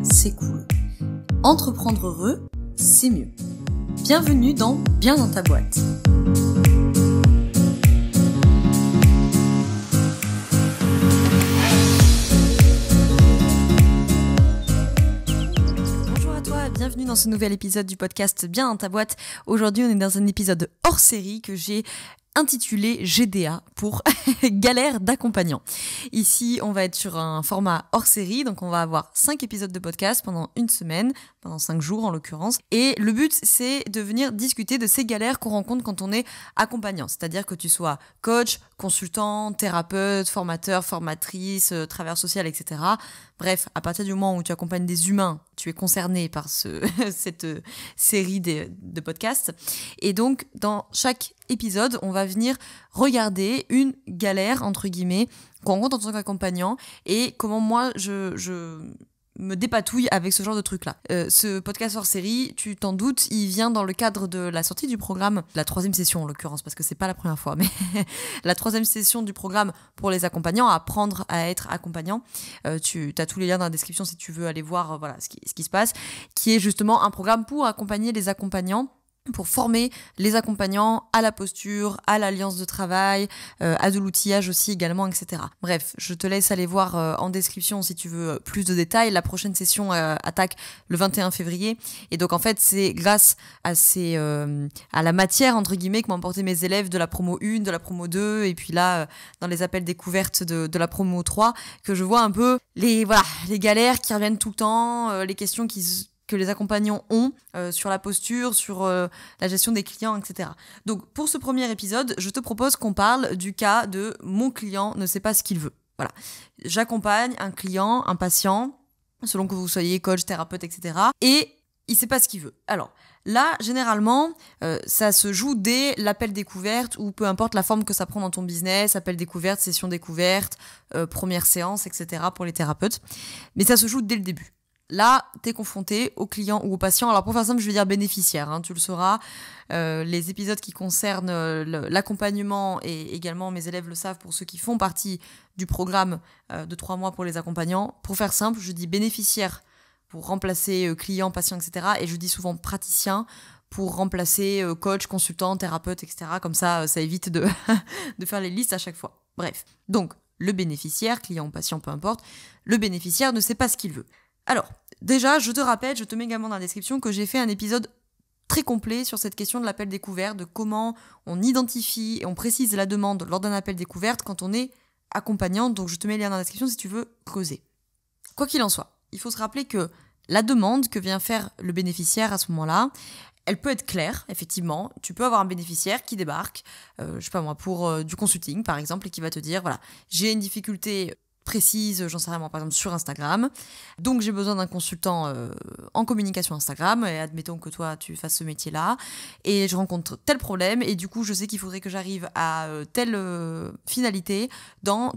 c'est cool. Entreprendre heureux, c'est mieux. Bienvenue dans Bien dans ta boîte. Bienvenue dans ce nouvel épisode du podcast Bien dans ta boîte. Aujourd'hui, on est dans un épisode hors série que j'ai intitulé GDA pour galère d'accompagnant. Ici, on va être sur un format hors série, donc on va avoir 5 épisodes de podcast pendant une semaine, pendant 5 jours en l'occurrence. Et le but, c'est de venir discuter de ces galères qu'on rencontre quand on est accompagnant. C'est-à-dire que tu sois coach, consultant, thérapeute, formateur, formatrice, travailleur social, etc. Bref, à partir du moment où tu accompagnes des humains, tu es concerné par cette série de podcasts. Et donc, dans chaque épisode, on va venir regarder une galère, entre guillemets, qu'on rencontre en tant qu'accompagnant et comment moi, je me dépatouille avec ce genre de truc-là. Ce podcast hors série, tu t'en doutes, il vient dans le cadre de la sortie du programme, la 3e session en l'occurrence, parce que c'est pas la première fois, mais la 3e session du programme pour les accompagnants, apprendre à être accompagnant. Tu as tous les liens dans la description si tu veux aller voir ce qui se passe, qui est justement un programme pour accompagner les accompagnants, pour former les accompagnants à la posture, à l'alliance de travail, à de l'outillage aussi également, etc. Bref, je te laisse aller voir en description si tu veux plus de détails. La prochaine session attaque le 21 février. Et donc en fait, c'est grâce à à la matière, entre guillemets, que m'ont apporté mes élèves de la promo 1, de la promo 2, et puis là, dans les appels découvertes de la promo 3, que je vois un peu les galères qui reviennent tout le temps, les questions que les accompagnants ont sur la posture, sur la gestion des clients, etc. Donc, pour ce premier épisode, je te propose qu'on parle du cas de mon client ne sait pas ce qu'il veut. Voilà. J'accompagne un client, un patient, selon que vous soyez coach, thérapeute, etc. Et il sait pas ce qu'il veut. Alors, là, généralement, ça se joue dès l'appel découverte ou peu importe la forme que ça prend dans ton business, appel découverte, session découverte, première séance, etc. pour les thérapeutes. Mais ça se joue dès le début. Là, t'es confronté au client ou au patient. Alors pour faire simple, je vais dire bénéficiaire, tu le sauras. Les épisodes qui concernent l'accompagnement et également mes élèves le savent pour ceux qui font partie du programme de 3 mois pour les accompagnants. Pour faire simple, je dis bénéficiaire pour remplacer client, patient, etc. Et je dis souvent praticien pour remplacer coach, consultant, thérapeute, etc. Comme ça évite de faire les listes à chaque fois. Bref, donc le bénéficiaire, client ou patient, peu importe, le bénéficiaire ne sait pas ce qu'il veut. Alors, déjà, je te rappelle, je te mets également dans la description que j'ai fait un épisode très complet sur cette question de l'appel découverte, de comment on identifie et on précise la demande lors d'un appel découverte quand on est accompagnant. Donc, je te mets le lien dans la description si tu veux creuser. Quoi qu'il en soit, il faut se rappeler que la demande que vient faire le bénéficiaire à ce moment-là, elle peut être claire, effectivement. Tu peux avoir un bénéficiaire qui débarque, pour du consulting, par exemple, et qui va te dire, voilà, j'ai une difficulté précise, j'en sais rien moi, par exemple sur Instagram. Donc j'ai besoin d'un consultant en communication Instagram, et admettons que toi tu fasses ce métier-là, et je rencontre tel problème, et du coup je sais qu'il faudrait que j'arrive à telle finalité dans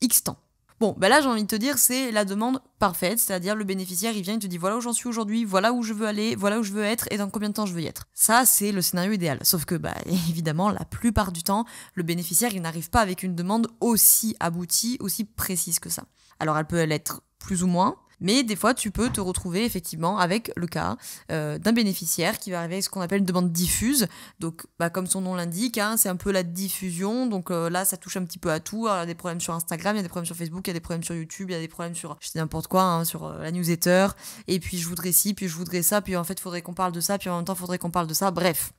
X temps. Bon, là j'ai envie de te dire, c'est la demande parfaite, c'est-à-dire le bénéficiaire, il vient, il te dit voilà où j'en suis aujourd'hui, voilà où je veux aller, voilà où je veux être et dans combien de temps je veux y être. Ça, c'est le scénario idéal. Sauf que, évidemment, la plupart du temps, le bénéficiaire, il n'arrive pas avec une demande aussi aboutie, aussi précise que ça. Alors, elle peut l'être plus ou moins, mais des fois, tu peux te retrouver effectivement avec le cas d'un bénéficiaire qui va arriver avec ce qu'on appelle une demande diffuse. Donc, comme son nom l'indique, c'est un peu la diffusion. Donc là, ça touche un petit peu à tout. Alors, il y a des problèmes sur Instagram, il y a des problèmes sur Facebook, il y a des problèmes sur YouTube, il y a des problèmes sur, je dis n'importe quoi, sur la newsletter. Et puis, je voudrais ci, puis je voudrais ça, puis en fait, il faudrait qu'on parle de ça, puis en même temps, il faudrait qu'on parle de ça. Bref.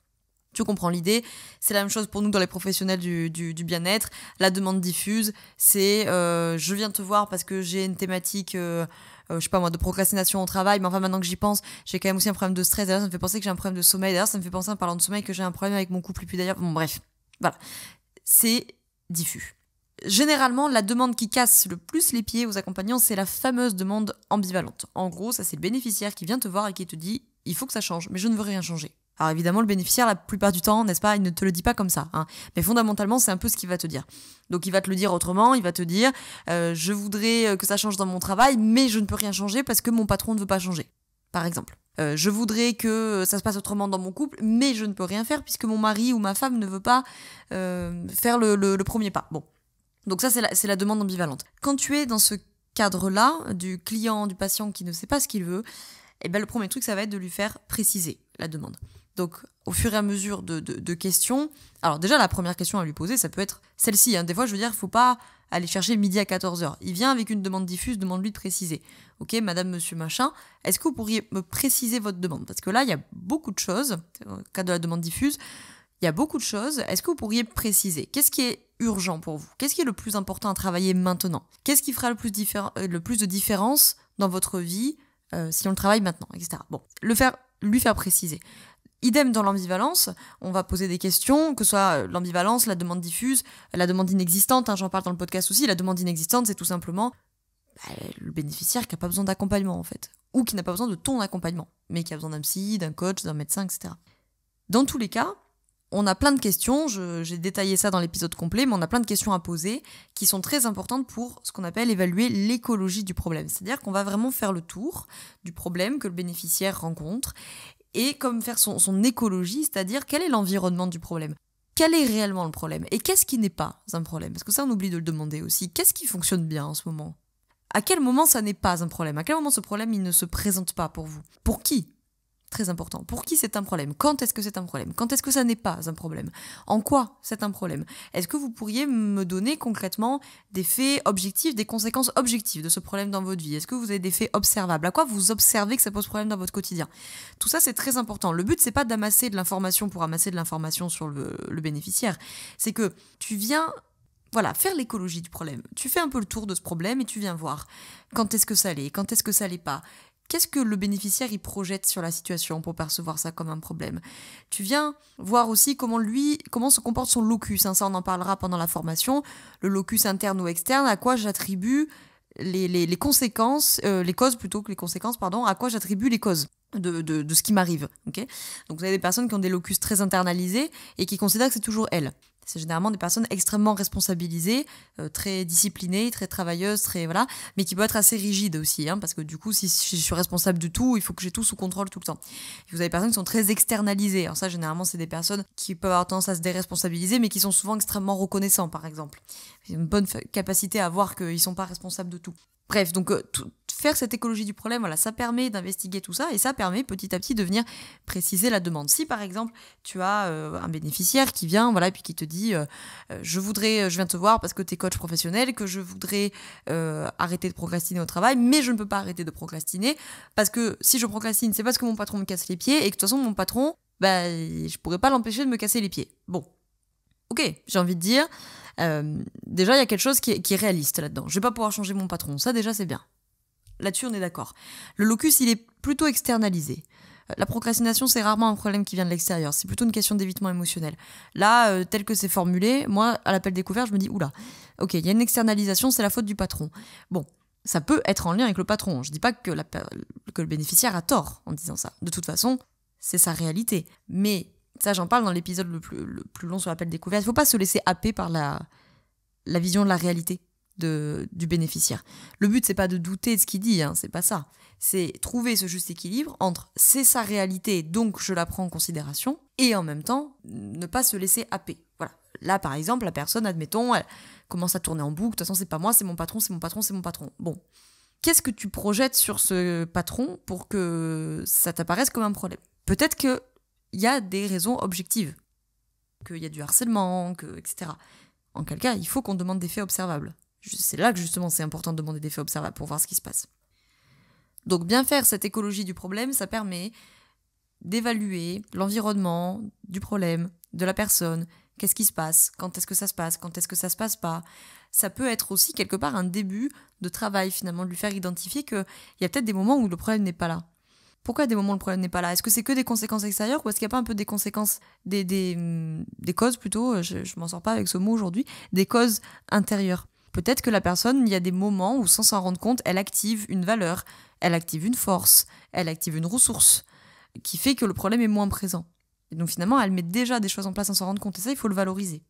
Tu comprends l'idée, c'est la même chose pour nous dans les professionnels du bien-être. La demande diffuse, c'est je viens te voir parce que j'ai une thématique, de procrastination au travail, mais enfin maintenant que j'y pense, j'ai quand même aussi un problème de stress. D'ailleurs, ça me fait penser que j'ai un problème de sommeil. D'ailleurs, ça me fait penser en parlant de sommeil que j'ai un problème avec mon couple. Et puis d'ailleurs, bon bref, voilà, c'est diffus. Généralement, la demande qui casse le plus les pieds aux accompagnants, c'est la fameuse demande ambivalente. En gros, ça c'est le bénéficiaire qui vient te voir et qui te dit « il faut que ça change, mais je ne veux rien changer ». Alors évidemment, le bénéficiaire, la plupart du temps, n'est-ce pas, il ne te le dit pas comme ça. Mais fondamentalement, c'est un peu ce qu'il va te dire. Donc il va te le dire autrement, il va te dire je voudrais que ça change dans mon travail, mais je ne peux rien changer parce que mon patron ne veut pas changer, par exemple. Je voudrais que ça se passe autrement dans mon couple, mais je ne peux rien faire puisque mon mari ou ma femme ne veut pas faire le premier pas. Bon. Donc ça, c'est la demande ambivalente. Quand tu es dans ce cadre-là, du client, du patient qui ne sait pas ce qu'il veut, le premier truc, ça va être de lui faire préciser la demande. Donc, au fur et à mesure de questions, alors déjà, la première question à lui poser, ça peut être celle-ci. Des fois, je veux dire, il ne faut pas aller chercher midi à 14h. Il vient avec une demande diffuse, demande-lui de préciser. Ok, madame, monsieur, machin, est-ce que vous pourriez me préciser votre demande ? Parce que là, il y a beaucoup de choses, dans le cas de la demande diffuse, il y a beaucoup de choses. Est-ce que vous pourriez préciser ? Qu'est-ce qui est urgent pour vous ? Qu'est-ce qui est le plus important à travailler maintenant ? Qu'est-ce qui fera le plus de différence dans votre vie si on le travaille maintenant, etc. Bon, lui faire préciser. Idem dans l'ambivalence, on va poser des questions, que ce soit l'ambivalence, la demande diffuse, la demande inexistante, j'en parle dans le podcast aussi. La demande inexistante, c'est tout simplement le bénéficiaire qui n'a pas besoin d'accompagnement en fait, ou qui n'a pas besoin de ton accompagnement, mais qui a besoin d'un psy, d'un coach, d'un médecin, etc. Dans tous les cas, on a plein de questions, j'ai détaillé ça dans l'épisode complet, mais on a plein de questions à poser qui sont très importantes pour ce qu'on appelle évaluer l'écologie du problème. C'est-à-dire qu'on va vraiment faire le tour du problème que le bénéficiaire rencontre et comme faire son écologie, c'est-à-dire quel est l'environnement du problème. Quel est réellement le problème ? Et qu'est-ce qui n'est pas un problème ? Parce que ça, on oublie de le demander aussi. Qu'est-ce qui fonctionne bien en ce moment ? À quel moment ça n'est pas un problème ? À quel moment ce problème, il ne se présente pas pour vous ? Pour qui ? Très important. Pour qui c'est un problème ? Quand est-ce que c'est un problème ? Quand est-ce que ça n'est pas un problème ? En quoi c'est un problème ? Est-ce que vous pourriez me donner concrètement des faits objectifs, des conséquences objectives de ce problème dans votre vie ? Est-ce que vous avez des faits observables ? À quoi vous observez que ça pose problème dans votre quotidien ? Tout ça, c'est très important. Le but, c'est pas d'amasser de l'information pour amasser de l'information sur le bénéficiaire. C'est que tu viens faire l'écologie du problème. Tu fais un peu le tour de ce problème et tu viens voir quand est-ce que ça l'est, quand est-ce que ça l'est pas. Qu'est-ce que le bénéficiaire y projette sur la situation pour percevoir ça comme un problème ? Tu viens voir aussi comment se comporte son locus. Ça, on en parlera pendant la formation. Le locus interne ou externe, à quoi j'attribue les conséquences, les causes plutôt que les conséquences, pardon, à quoi j'attribue les causes de ce qui m'arrive. Okay ? Donc vous avez des personnes qui ont des locus très internalisés et qui considèrent que c'est toujours elles. C'est généralement des personnes extrêmement responsabilisées, très disciplinées, très travailleuses, mais qui peuvent être assez rigides aussi, parce que du coup, si je suis responsable de tout, il faut que j'ai tout sous contrôle tout le temps. Et vous avez des personnes qui sont très externalisées. Alors ça, généralement, c'est des personnes qui peuvent avoir tendance à se déresponsabiliser, mais qui sont souvent extrêmement reconnaissants, par exemple. Ils ont une bonne capacité à voir qu'ils ne sont pas responsables de tout. Bref, donc faire cette écologie du problème, ça permet d'investiguer tout ça et ça permet petit à petit de venir préciser la demande. Si par exemple tu as un bénéficiaire qui vient, et puis qui te dit je viens te voir parce que tu es coach professionnel, que je voudrais arrêter de procrastiner au travail, mais je ne peux pas arrêter de procrastiner parce que si je procrastine, c'est parce que mon patron me casse les pieds et que de toute façon mon patron, je pourrais pas l'empêcher de me casser les pieds. Bon, ok, j'ai envie de dire, déjà il y a quelque chose qui est réaliste là-dedans. Je vais pas pouvoir changer mon patron, ça déjà c'est bien. Là-dessus on est d'accord. Le locus il est plutôt externalisé. La procrastination c'est rarement un problème qui vient de l'extérieur, c'est plutôt une question d'évitement émotionnel. Là, tel que c'est formulé, moi à l'appel découvert je me dis oula, ok, il y a une externalisation, c'est la faute du patron. Bon, ça peut être en lien avec le patron, je dis pas que le bénéficiaire a tort en disant ça. De toute façon, c'est sa réalité. Mais ça, j'en parle dans l'épisode le plus long sur l'appel découverte. Il ne faut pas se laisser happer par la vision de la réalité du bénéficiaire. Le but, c'est pas de douter de ce qu'il dit, c'est pas ça. C'est trouver ce juste équilibre entre c'est sa réalité, donc je la prends en considération, et en même temps, ne pas se laisser happer. Voilà. Là, par exemple, la personne, admettons, elle commence à tourner en boucle. De toute façon, c'est pas moi, c'est mon patron, c'est mon patron, c'est mon patron. Bon. Qu'est-ce que tu projettes sur ce patron pour que ça t'apparaisse comme un problème ? Peut-être que il y a des raisons objectives, qu'il y a du harcèlement, etc. En quel cas, il faut qu'on demande des faits observables. C'est là que justement c'est important de demander des faits observables pour voir ce qui se passe. Donc bien faire cette écologie du problème, ça permet d'évaluer l'environnement du problème, de la personne, qu'est-ce qui se passe, quand est-ce que ça se passe, quand est-ce que ça se passe pas. Ça peut être aussi quelque part un début de travail finalement, de lui faire identifier qu'il y a peut-être des moments où le problème n'est pas là. Pourquoi à des moments le problème n'est pas là ? Est-ce que c'est que des conséquences extérieures ou est-ce qu'il n'y a pas un peu des conséquences, des causes plutôt, je m'en sors pas avec ce mot aujourd'hui, des causes intérieures ? Peut-être que la personne, il y a des moments où sans s'en rendre compte, elle active une valeur, elle active une force, elle active une ressource qui fait que le problème est moins présent. Et donc finalement, elle met déjà des choses en place sans s'en rendre compte et ça, il faut le valoriser.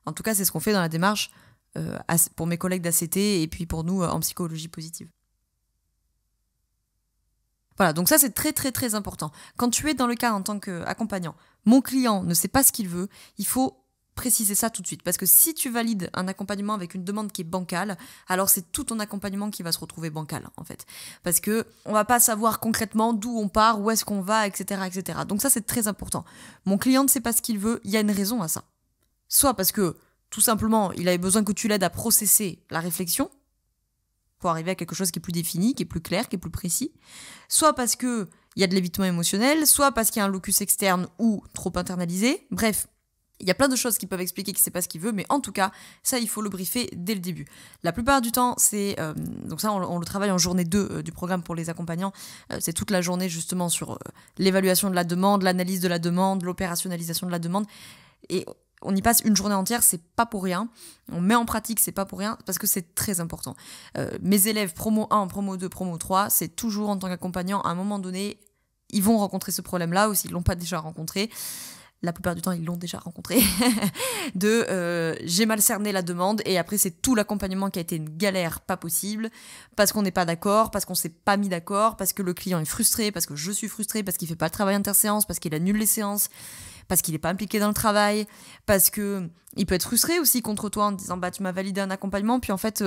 En tout cas, c'est ce qu'on fait dans la démarche pour mes collègues d'ACT et puis pour nous en psychologie positive. Voilà, donc ça c'est très très très important. Quand tu es dans le cas en tant qu'accompagnant, mon client ne sait pas ce qu'il veut, il faut préciser ça tout de suite. Parce que si tu valides un accompagnement avec une demande qui est bancale, alors c'est tout ton accompagnement qui va se retrouver bancal, en fait. Parce que on va pas savoir concrètement d'où on part, où est-ce qu'on va, etc., etc. Donc ça, c'est très important. Mon client ne sait pas ce qu'il veut, il y a une raison à ça. Soit parce que, tout simplement, il avait besoin que tu l'aides à processer la réflexion, pour arriver à quelque chose qui est plus défini, qui est plus clair, qui est plus précis. Soit parce que il y a de l'évitement émotionnel, soit parce qu'il y a un locus externe ou trop internalisé. Bref, il y a plein de choses qui peuvent expliquer qu'il ne sait pas ce qu'il veut, mais en tout cas, ça, il faut le briefer dès le début. La plupart du temps, c'est... donc ça, on le travaille en journée 2 du programme pour les accompagnants. C'est toute la journée, justement, sur l'évaluation de la demande, l'analyse de la demande, l'opérationnalisation de la demande. Et on y passe une journée entière, c'est pas pour rien. On met en pratique, c'est pas pour rien, parce que c'est très important. Mes élèves promo 1, promo 2, promo 3, c'est toujours en tant qu'accompagnant, à un moment donné, ils vont rencontrer ce problème-là, ou s'ils l'ont pas déjà rencontré. La plupart du temps, ils l'ont déjà rencontré, j'ai mal cerné la demande, et après, c'est tout l'accompagnement qui a été une galère pas possible, parce qu'on n'est pas d'accord, parce qu'on s'est pas mis d'accord, parce que le client est frustré, parce que je suis frustrée, parce qu'il fait pas le travail interséance, parce qu'il annule les séances, parce qu'il n'est pas impliqué dans le travail, parce que il peut être frustré aussi contre toi en te disant tu m'as validé un accompagnement, puis en fait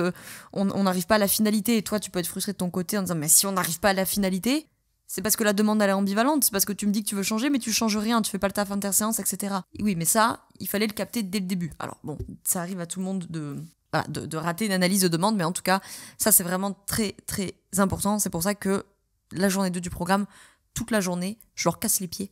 on n'arrive pas à la finalité, et toi tu peux être frustré de ton côté en disant mais si on n'arrive pas à la finalité, c'est parce que la demande elle est ambivalente, c'est parce que tu me dis que tu veux changer mais tu changes rien, tu fais pas le taf interséance, etc. Et oui, mais ça, il fallait le capter dès le début. Alors bon, ça arrive à tout le monde de rater une analyse de demande, mais en tout cas, ça c'est vraiment très très important. C'est pour ça que la journée 2 du programme, toute la journée, je leur casse les pieds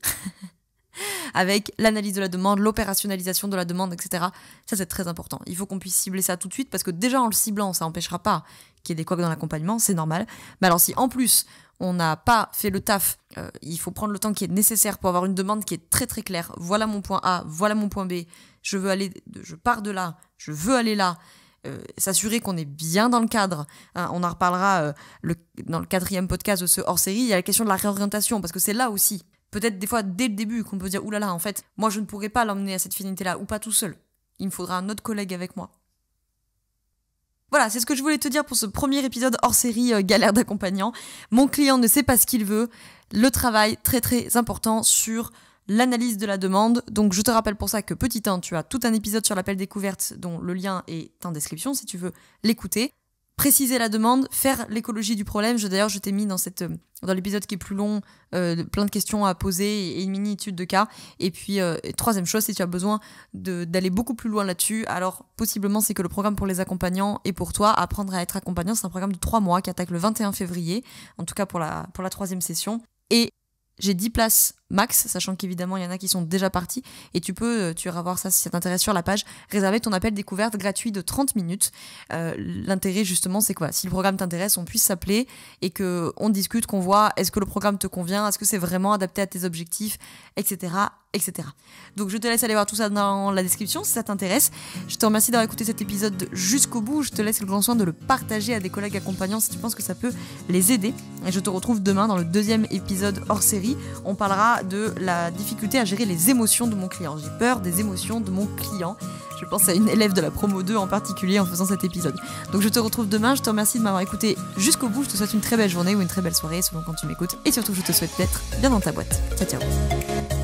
avec l'analyse de la demande, l'opérationnalisation de la demande, etc. Ça, c'est très important. Il faut qu'on puisse cibler ça tout de suite, parce que déjà, en le ciblant, ça n'empêchera pas qu'il y ait des couacs dans l'accompagnement, c'est normal. Mais alors, si en plus, on n'a pas fait le taf, il faut prendre le temps qui est nécessaire pour avoir une demande qui est très très claire. Voilà mon point A, voilà mon point B, je pars de là, je veux aller là. S'assurer qu'on est bien dans le cadre. On en reparlera dans le 4e podcast de ce hors-série. Il y a la question de la réorientation, parce que c'est là aussi, peut-être des fois dès le début, qu'on peut dire oulala, en fait, moi je ne pourrais pas l'emmener à cette finalité-là, ou pas tout seul. Il me faudra un autre collègue avec moi. Voilà, c'est ce que je voulais te dire pour ce premier épisode hors-série galère d'accompagnant. Mon client ne sait pas ce qu'il veut. Le travail très très important sur l'analyse de la demande. Donc je te rappelle pour ça que petit 1, tu as tout un épisode sur l'appel découverte dont le lien est en description si tu veux l'écouter. Préciser la demande, faire l'écologie du problème. D'ailleurs, je t'ai mis dans l'épisode qui est plus long, plein de questions à poser et une mini-étude de cas. Et puis, 3e chose, si tu as besoin d'aller beaucoup plus loin là-dessus, alors possiblement c'est que le programme pour les accompagnants est pour toi. Apprendre à être accompagnant, c'est un programme de 3 mois qui attaque le 21 février, en tout cas pour la 3e session. Et j'ai 10 places max, sachant qu'évidemment il y en a qui sont déjà partis, et tu iras voir ça si ça t'intéresse sur la page, réserver ton appel découverte gratuit de 30 minutes. L'intérêt justement c'est quoi, si le programme t'intéresse, on puisse s'appeler et qu'on discute, qu'on voit est-ce que le programme te convient, est-ce que c'est vraiment adapté à tes objectifs, etc. etc. Donc je te laisse aller voir tout ça dans la description si ça t'intéresse. Je te remercie d'avoir écouté cet épisode jusqu'au bout, je te laisse le grand soin de le partager à des collègues accompagnants si tu penses que ça peut les aider. Et je te retrouve demain dans le 2e épisode hors série. On parlera de la difficulté à gérer les émotions de mon client. J'ai peur des émotions de mon client. Je pense à une élève de la promo 2 en particulier en faisant cet épisode. Donc je te retrouve demain, je te remercie de m'avoir écouté jusqu'au bout, je te souhaite une très belle journée ou une très belle soirée selon quand tu m'écoutes, et surtout je te souhaite d'être bien dans ta boîte. Ciao ciao.